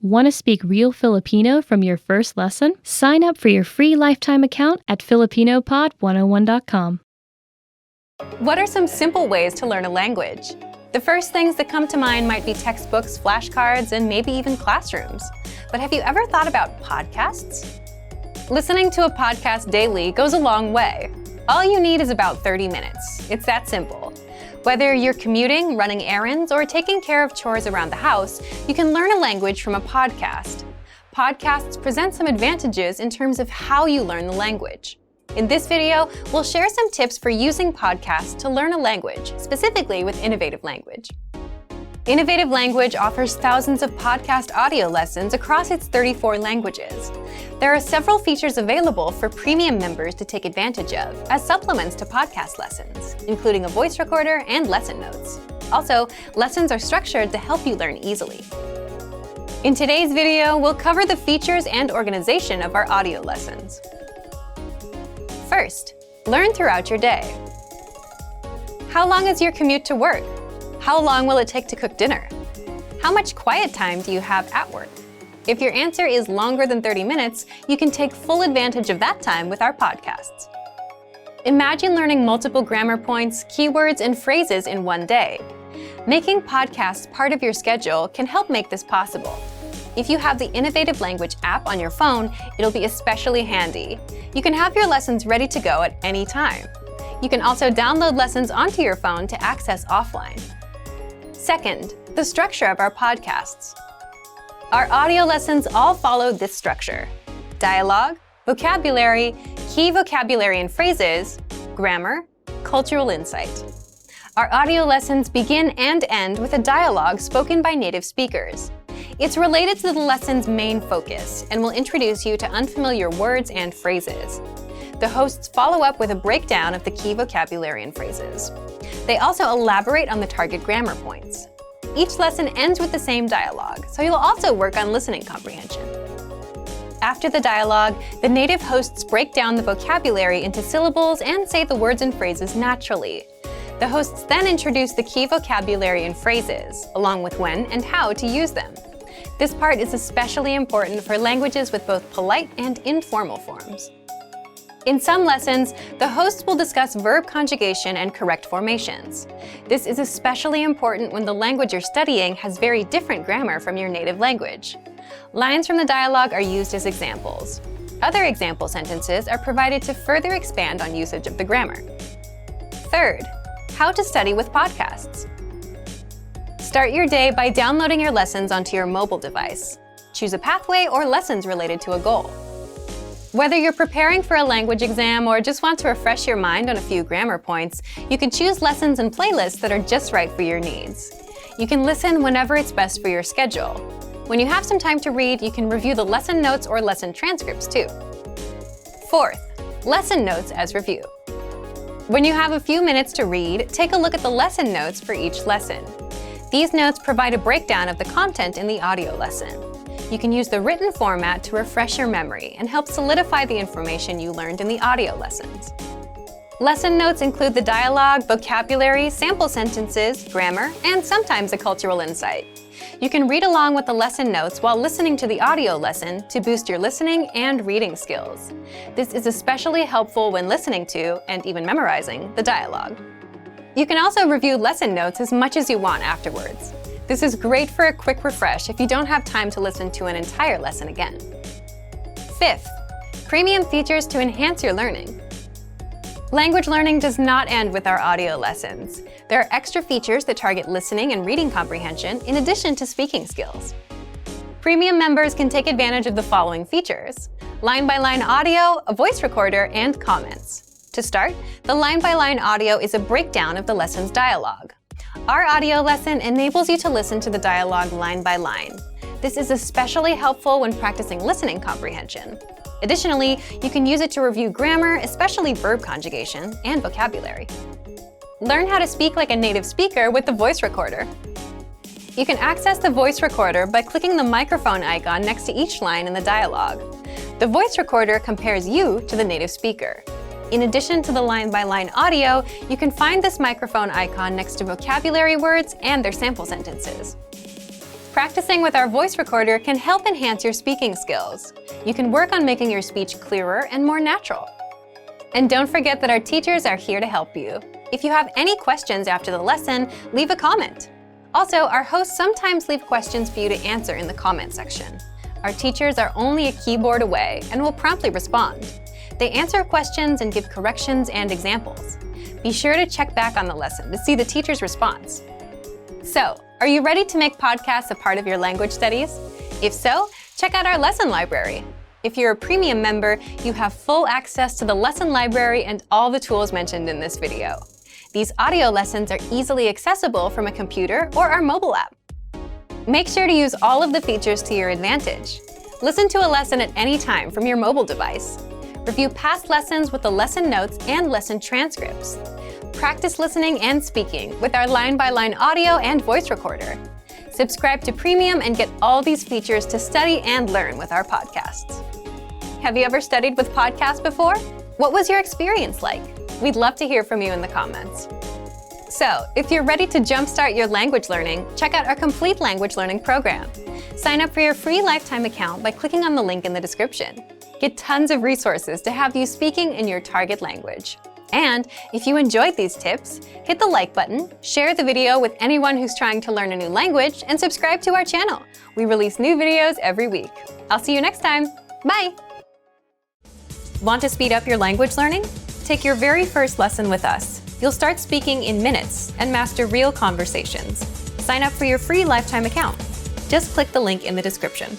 Want to speak real Filipino from your first lesson? Sign up for your free lifetime account at filipinopod101.com. What are some simple ways to learn a language? The first things that come to mind might be textbooks, flashcards, and maybe even classrooms. But have you ever thought about podcasts? Listening to a podcast daily goes a long way. All you need is about 30 minutes. It's that simple. Whether you're commuting, running errands, or taking care of chores around the house, you can learn a language from a podcast. Podcasts present some advantages in terms of how you learn the language. In this video, we'll share some tips for using podcasts to learn a language, specifically with Innovative Language. Innovative Language offers thousands of podcast audio lessons across its 34 languages. There are several features available for premium members to take advantage of as supplements to podcast lessons, including a voice recorder and lesson notes. Also, lessons are structured to help you learn easily. In today's video, we'll cover the features and organization of our audio lessons. First, learn throughout your day. How long is your commute to work? How long will it take to cook dinner? How much quiet time do you have at work? If your answer is longer than 30 minutes, you can take full advantage of that time with our podcasts. Imagine learning multiple grammar points, keywords, and phrases in one day. Making podcasts part of your schedule can help make this possible. If you have the Innovative Language app on your phone, it'll be especially handy. You can have your lessons ready to go at any time. You can also download lessons onto your phone to access offline. Second, the structure of our podcasts. Our audio lessons all follow this structure: dialogue, vocabulary, key vocabulary and phrases, grammar, cultural insight. Our audio lessons begin and end with a dialogue spoken by native speakers. It's related to the lesson's main focus and will introduce you to unfamiliar words and phrases. The hosts follow up with a breakdown of the key vocabulary and phrases. They also elaborate on the target grammar points. Each lesson ends with the same dialogue, so you'll also work on listening comprehension. After the dialogue, the native hosts break down the vocabulary into syllables and say the words and phrases naturally. The hosts then introduce the key vocabulary and phrases, along with when and how to use them. This part is especially important for languages with both polite and informal forms. In some lessons, the hosts will discuss verb conjugation and correct formations. This is especially important when the language you're studying has very different grammar from your native language. Lines from the dialogue are used as examples. Other example sentences are provided to further expand on usage of the grammar. Third, how to study with podcasts. Start your day by downloading your lessons onto your mobile device. Choose a pathway or lessons related to a goal. Whether you're preparing for a language exam or just want to refresh your mind on a few grammar points, you can choose lessons and playlists that are just right for your needs. You can listen whenever it's best for your schedule. When you have some time to read, you can review the lesson notes or lesson transcripts too. Fourth, lesson notes as review. When you have a few minutes to read, take a look at the lesson notes for each lesson. These notes provide a breakdown of the content in the audio lesson. You can use the written format to refresh your memory and help solidify the information you learned in the audio lessons. Lesson notes include the dialogue, vocabulary, sample sentences, grammar, and sometimes a cultural insight. You can read along with the lesson notes while listening to the audio lesson to boost your listening and reading skills. This is especially helpful when listening to, and even memorizing, the dialogue. You can also review lesson notes as much as you want afterwards. This is great for a quick refresh if you don't have time to listen to an entire lesson again. Fifth, premium features to enhance your learning. Language learning does not end with our audio lessons. There are extra features that target listening and reading comprehension in addition to speaking skills. Premium members can take advantage of the following features: line-by-line audio, a voice recorder, and comments. To start, the line-by-line audio is a breakdown of the lesson's dialogue. Our audio lesson enables you to listen to the dialogue line by line. This is especially helpful when practicing listening comprehension. Additionally, you can use it to review grammar, especially verb conjugation, and vocabulary. Learn how to speak like a native speaker with the voice recorder. You can access the voice recorder by clicking the microphone icon next to each line in the dialogue. The voice recorder compares you to the native speaker. In addition to the line-by-line audio, you can find this microphone icon next to vocabulary words and their sample sentences. Practicing with our voice recorder can help enhance your speaking skills. You can work on making your speech clearer and more natural. And don't forget that our teachers are here to help you. If you have any questions after the lesson, leave a comment. Also, our hosts sometimes leave questions for you to answer in the comment section. Our teachers are only a keyboard away and will promptly respond. They answer questions and give corrections and examples. Be sure to check back on the lesson to see the teacher's response. So, are you ready to make podcasts a part of your language studies? If so, check out our lesson library. If you're a premium member, you have full access to the lesson library and all the tools mentioned in this video. These audio lessons are easily accessible from a computer or our mobile app. Make sure to use all of the features to your advantage. Listen to a lesson at any time from your mobile device. Review past lessons with the lesson notes and lesson transcripts. Practice listening and speaking with our line-by-line audio and voice recorder. Subscribe to Premium and get all these features to study and learn with our podcasts. Have you ever studied with podcasts before? What was your experience like? We'd love to hear from you in the comments. So, if you're ready to jumpstart your language learning, check out our complete language learning program. Sign up for your free lifetime account by clicking on the link in the description. Get tons of resources to have you speaking in your target language. And if you enjoyed these tips, hit the like button, share the video with anyone who's trying to learn a new language, and subscribe to our channel. We release new videos every week. I'll see you next time. Bye! Want to speed up your language learning? Take your very first lesson with us. You'll start speaking in minutes and master real conversations. Sign up for your free lifetime account. Just click the link in the description.